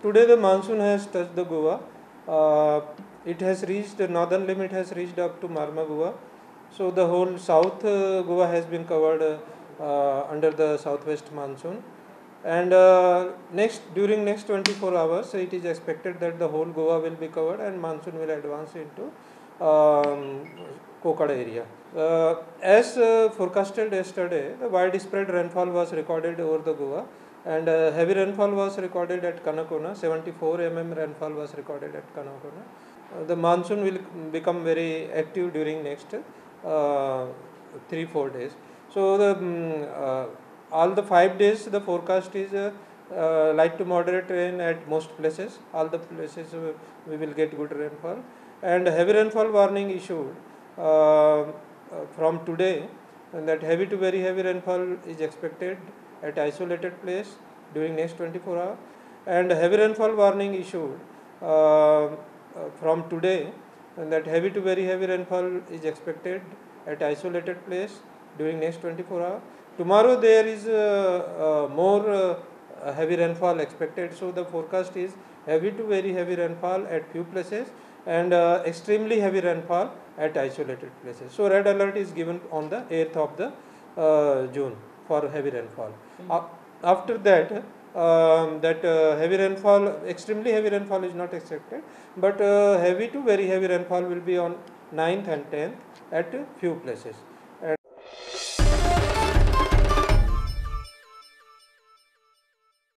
today the monsoon has touched the Goa. It has reached, the northern limit has reached up to Marma Goa. So the whole south Goa has been covered under the southwest monsoon. And during next 24 hours, it is expected that the whole Goa will be covered and monsoon will advance into Konkan area. As forecasted yesterday, the widespread rainfall was recorded over the Goa, and heavy rainfall was recorded at Kanakona. 74 rainfall was recorded at Kanakona. The monsoon will become very active during next 3-4 days. So all the 5 days the forecast is light to moderate rain at most places. All the places we will get good rainfall, and heavy rainfall warning issued from today, and that heavy to very heavy rainfall is expected at isolated place during next 24 hours, and heavy rainfall warning issued from today, and that heavy to very heavy rainfall is expected at isolated place during next 24 hours. Tomorrow there is more heavy rainfall expected, so the forecast is heavy to very heavy rainfall at few places and extremely heavy rainfall at isolated places. So red alert is given on the 8th of the June for heavy rainfall. After that, heavy rainfall, extremely heavy rainfall is not expected, but heavy to very heavy rainfall will be on 9th and 10th at few places.